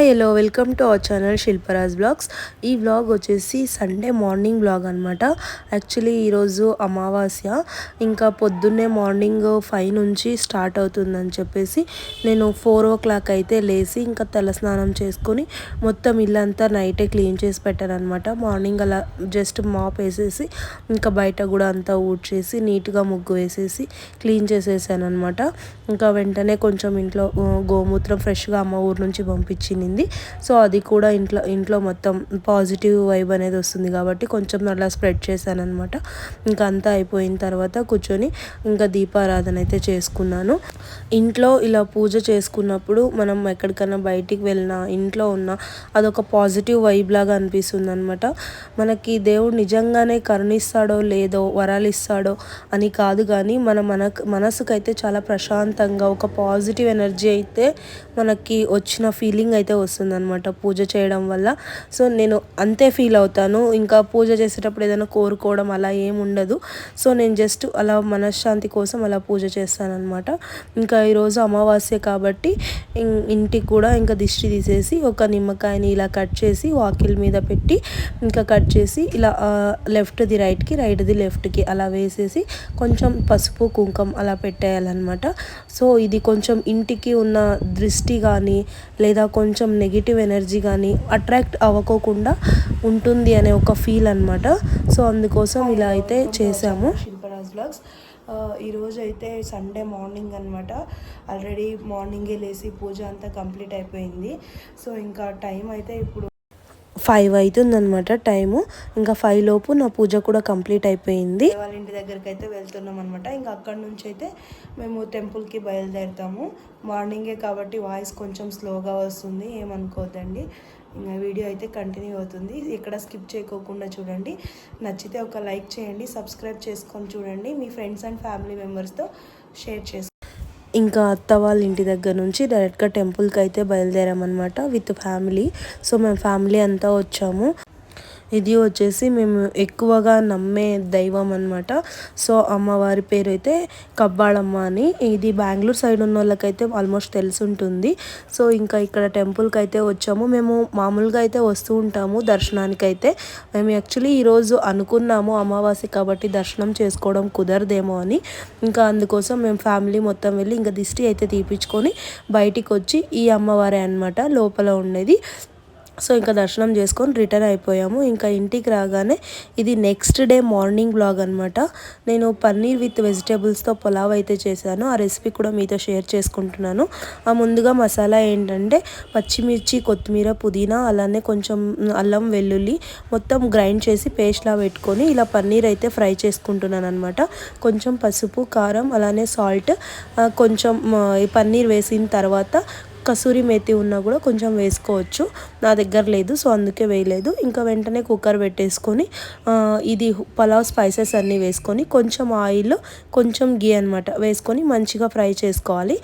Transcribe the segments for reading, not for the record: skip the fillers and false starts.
Hi hello welcome to our channel Shilparaj vlogs. ఈ vlog వచ్చేసి Sunday morning vlog అనమాట. Actually ఈరోజు అమావాస్య, ఇంకా పొద్దున్నే మార్నింగ్ 5 నుంచి స్టార్ట్ అవుతుందని చెప్పేసి నేను 4 o'clock అయితే లేచి ఇంకా తలస్నానం చేసుకొని మొత్తం ఇల్లంతా నైటే క్లీన్ చేసి పెట్టాను అనమాట. మార్నింగ్ అలా జస్ట్ మాప్ వేసేసి ఇంకా బయట కూడా అంతా ఊడ్చేసి నీట్గా ముగ్గు వేసేసి క్లీన్ చేసేసాను అనమాట. ఇంకా వెంటనే కొంచెం ఇంట్లో గోమూత్రం ఫ్రెష్గా అమ్మ ఊరు నుంచి పంపించింది. సో అది కూడా ఇంట్లో మొత్తం పాజిటివ్ వైబ్ అనేది వస్తుంది కాబట్టి కొంచెం అలా స్ప్రెడ్ చేశాను అనమాట. ఇంకా అంతా అయిపోయిన తర్వాత కూర్చొని ఇంకా దీపారాధన అయితే చేసుకున్నాను. ఇంట్లో ఇలా పూజ చేసుకున్నప్పుడు మనం ఎక్కడికైనా బయటికి వెళ్ళినా ఇంట్లో ఉన్నా అదొక పాజిటివ్ వైబ్ లాగా అనిపిస్తుంది అనమాట. మనకి దేవుడు నిజంగానే కరుణిస్తాడో లేదో వరాలు ఇస్తాడో అని కాదు, కానీ మనసుకైతే చాలా ప్రశాంతంగా ఒక పాజిటివ్ ఎనర్జీ అయితే మనకి వచ్చిన ఫీలింగ్ అయితే వస్తుంది అనమాట పూజ చేయడం వల్ల. సో నేను అంతే ఫీల్ అవుతాను. ఇంకా పూజ చేసేటప్పుడు ఏదైనా కోరుకోవడం అలా ఏమి ఉండదు. సో నేను జస్ట్ అలా మనశ్శాంతి కోసం అలా పూజ చేస్తానన్నమాట. ఇంకా ఈరోజు అమావాస్య కాబట్టి ఇంటికి కూడా ఇంకా దిష్టి తీసేసి ఒక నిమ్మకాయని ఇలా కట్ చేసి వాకిల్ మీద పెట్టి ఇంకా కట్ చేసి ఇలా లెఫ్ట్ది రైట్కి రైట్ది లెఫ్ట్కి అలా వేసేసి కొంచెం పసుపు కుంకుమ అలా పెట్టేయాలన్నమాట. సో ఇది కొంచెం ఇంటికి ఉన్న దృష్టి కానీ లేదా కొంచెం నెగిటివ్ ఎనర్జీ కానీ అట్రాక్ట్ అవ్వకోకుండా ఉంటుంది అనే ఒక ఫీల్ అనమాట. సో అందుకోసం ఇలా అయితే చేసాము. శిల్పరాజ్ బ్లాగ్స్ ఈరోజు అయితే సండే మార్నింగ్ అనమాట. ఆల్రెడీ మార్నింగే లేచి పూజ అంతా కంప్లీట్ అయిపోయింది. సో ఇంకా టైం అయితే ఇప్పుడు 5 అవుతుందన్నమాట టైము. ఇంకా 5 లోపు నా పూజ కూడా కంప్లీట్ అయిపోయింది. వాళ్ళ ఇంటి దగ్గరికి అయితే వెళ్తున్నాం అనమాట. ఇంకా అక్కడ నుంచి అయితే మేము టెంపుల్కి బయలుదేరుతాము. మార్నింగే కాబట్టి వాయిస్ కొంచెం స్లోగా వస్తుంది, ఏమనుకోవద్దండి. ఇంకా వీడియో అయితే కంటిన్యూ అవుతుంది. ఇక్కడ స్కిప్ చేయకోకుండా చూడండి. నచ్చితే ఒక లైక్ చేయండి, సబ్స్క్రైబ్ చేసుకొని చూడండి, మీ ఫ్రెండ్స్ అండ్ ఫ్యామిలీ మెంబర్స్తో షేర్ చేసుకోండి. ఇంకా అత్త వాళ్ళ ఇంటి దగ్గర నుంచి డైరెక్ట్గా టెంపుల్కి అయితే బయలుదేరామన్నమాట విత్ ఫ్యామిలీ. సో మేము ఫ్యామిలీ అంతా వచ్చాము. ఇది వచ్చేసి మేము ఎక్కువగా నమ్మే దైవం అనమాట. సో అమ్మవారి పేరు అయితే కబ్బాళమ్మ అని. ఇది బెంగళూరు సైడ్ ఉన్న వాళ్ళకైతే ఆల్మోస్ట్ తెలిసి ఉంటుంది. సో ఇంకా ఇక్కడ టెంపుల్కి అయితే వచ్చాము. మేము మామూలుగా అయితే వస్తూ ఉంటాము దర్శనానికి అయితే. మేము యాక్చువల్లీ ఈరోజు అనుకున్నాము అమావాస్య కాబట్టి దర్శనం చేసుకోవడం కుదరదేమో అని. ఇంకా అందుకోసం మేము ఫ్యామిలీ మొత్తం వెళ్ళి ఇంకా దిష్టి అయితే తీపించుకొని బయటికి వచ్చి ఈ అమ్మవారే అనమాట లోపల ఉండేది. సో ఇంకా దర్శనం చేసుకొని రిటర్న్ అయిపోయాము. ఇంకా ఇంటికి రాగానే ఇది నెక్స్ట్ డే మార్నింగ్ బ్లాగ్ అనమాట. నేను పన్నీర్ విత్ వెజిటేబుల్స్తో పులావ్ అయితే చేశాను. ఆ రెసిపీ కూడా మీతో షేర్ చేసుకుంటున్నాను. ముందుగా మసాలా ఏంటంటే పచ్చిమిర్చి, కొత్తిమీర, పుదీనా, అలానే కొంచెం అల్లం వెల్లుల్లి మొత్తం గ్రైండ్ చేసి పేస్ట్లా పెట్టుకొని ఇలా పన్నీర్ అయితే ఫ్రై చేసుకుంటున్నాను అనమాట. కొంచెం పసుపు, కారం, అలానే సాల్ట్, కొంచెం ఈ పన్నీర్ వేసిన తర్వాత కసూరి మేతి ఉన్నా కూడా కొంచెం వేసుకోవచ్చు. నా దగ్గర లేదు, సో అందుకే వేయలేదు. ఇంకా వెంటనే కుక్కర్ పెట్టేసుకొని ఇది పలావ్ స్పైసెస్ అన్నీ వేసుకొని కొంచెం ఆయిల్, కొంచెం గీ అనమాట వేసుకొని మంచిగా ఫ్రై చేసుకోవాలి.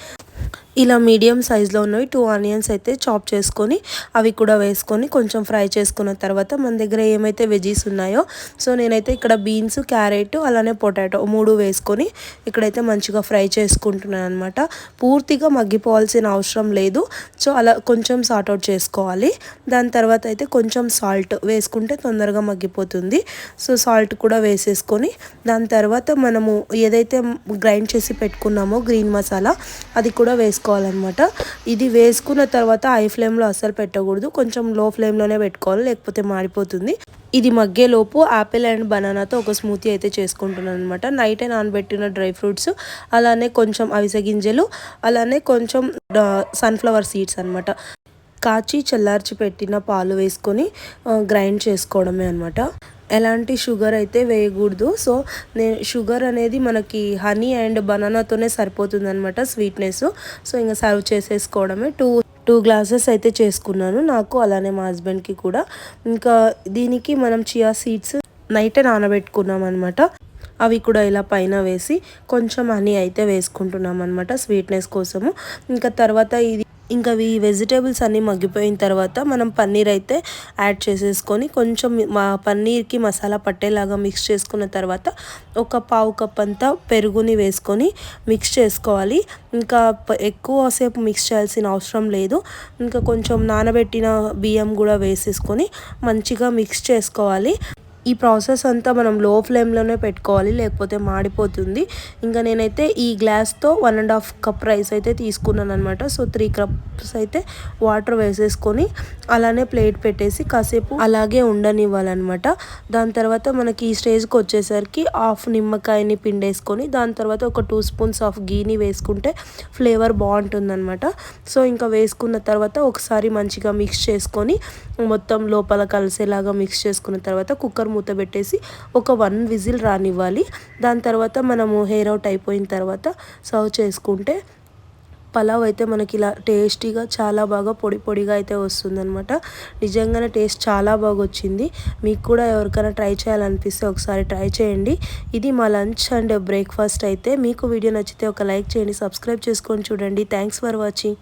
ఇలా మీడియం సైజులో ఉన్నవి 2 ఆనియన్స్ అయితే చాప్ చేసుకొని అవి కూడా వేసుకొని కొంచెం ఫ్రై చేసుకున్న తర్వాత మన దగ్గర ఏమైతే వెజీస్ ఉన్నాయో, సో నేనైతే ఇక్కడ బీన్స్, క్యారెట్, అలానే పొటాటో 3 వేసుకొని ఇక్కడైతే మంచిగా ఫ్రై చేసుకుంటున్నాను అనమాట. పూర్తిగా మగ్గిపోవాల్సిన అవసరం లేదు. సో అలా కొంచెం సార్ట్అవుట్ చేసుకోవాలి. దాని తర్వాత అయితే కొంచెం సాల్ట్ వేసుకుంటే తొందరగా మగ్గిపోతుంది. సో సాల్ట్ కూడా వేసేసుకొని దాని తర్వాత మనము ఏదైతే గ్రైండ్ చేసి పెట్టుకున్నామో గ్రీన్ మసాలా అది కూడా వేసుకోవాలన్నమాట. ఇది వేసుకున్న తర్వాత హై ఫ్లేమ్లో అస్సలు పెట్టకూడదు, కొంచెం లో ఫ్లేమ్లోనే పెట్టుకోవాలి, లేకపోతే మాడిపోతుంది. ఇది మగ్గేలోపు యాపిల్ అండ్ బనానాతో ఒక స్మూతీ అయితే చేసుకుంటున్నాను అనమాట. నైటే నానబెట్టిన డ్రై ఫ్రూట్స్, అలానే కొంచెం అవిసె గింజలు, అలానే కొంచెం సన్ఫ్లవర్ సీడ్స్ అనమాట కాచి చల్లార్చి పెట్టిన పాలు వేసుకొని గ్రైండ్ చేసుకోవడమే అనమాట. ఎలాంటి షుగర్ అయితే వేయకూడదు. సో షుగర్ అనేది మనకి హనీ అండ్ బనానాతోనే సరిపోతుంది అనమాట స్వీట్నెస్. సో ఇంకా సర్వ్ చేసేసుకోవడమే. టూ గ్లాసెస్ అయితే చేసుకున్నాను నాకు, అలానే మా హస్బెండ్కి కూడా. ఇంకా దీనికి మనం చియా సీడ్స్ నైటే నానబెట్టుకున్నాం అనమాట. అవి కూడా ఇలా పైన వేసి కొంచెం హనీ అయితే వేసుకుంటున్నాం అనమాట స్వీట్నెస్ కోసము. ఇంకా తర్వాత ఇంకా ఈ వెజిటేబుల్స్ అన్నీ మగ్గిపోయిన తర్వాత మనం పన్నీర్ అయితే యాడ్ చేసేసుకొని కొంచెం మా పన్నీర్కి మసాలా పట్టేలాగా మిక్స్ చేసుకున్న తర్వాత ఒక పావు కప్ అంతా పెరుగుని వేసుకొని మిక్స్ చేసుకోవాలి. ఇంకా ఎక్కువసేపు మిక్స్ చేయాల్సిన అవసరం లేదు. ఇంకా కొంచెం నానబెట్టిన బియ్యం కూడా వేసేసుకొని మంచిగా మిక్స్ చేసుకోవాలి. ఈ ప్రాసెస్ అంతా మనం లో ఫ్లేమ్లోనే పెట్టుకోవాలి, లేకపోతే మాడిపోతుంది. ఇంకా నేనైతే ఈ గ్లాస్తో 1.5 కప్ రైస్ అయితే తీసుకున్నాను అనమాట. సో 3 కప్స్ అయితే వాటర్ వేసేసుకొని అలానే ప్లేట్ పెట్టేసి కాసేపు అలాగే ఉండనివ్వాలన్నమాట. దాని తర్వాత మనకి ఈ స్టేజ్కి వచ్చేసరికి హాఫ్ నిమ్మకాయని పిండేసుకొని దాని తర్వాత ఒక 2 స్పూన్స్ ఆఫ్ గీని వేసుకుంటే ఫ్లేవర్ బాగుంటుందన్నమాట. సో ఇంకా వేసుకున్న తర్వాత ఒకసారి మంచిగా మిక్స్ చేసుకొని మొత్తం లోపల కలిసేలాగా మిక్స్ చేసుకున్న తర్వాత కుక్కర్ మూత పెట్టేసి ఒక 1 విజిల్ రానివ్వాలి. దాని తర్వాత మనము హెయిర్ అవుట్ అయిపోయిన తర్వాత సర్వ్ చేసుకుంటే పలావ్ అయితే మనకి ఇలా టేస్టీగా చాలా బాగా పొడి పొడిగా అయితే వస్తుందన్నమాట. నిజంగానే టేస్ట్ చాలా బాగా వచ్చింది. మీకు కూడా ఎవరికైనా ట్రై చేయాలనిపిస్తే ఒకసారి ట్రై చేయండి. ఇది మా లంచ్ అండ్ బ్రేక్ఫాస్ట్ అయితే. మీకు వీడియో నచ్చితే ఒక లైక్ చేయండి, సబ్స్క్రైబ్ చేసుకొని చూడండి. Thanks for watching.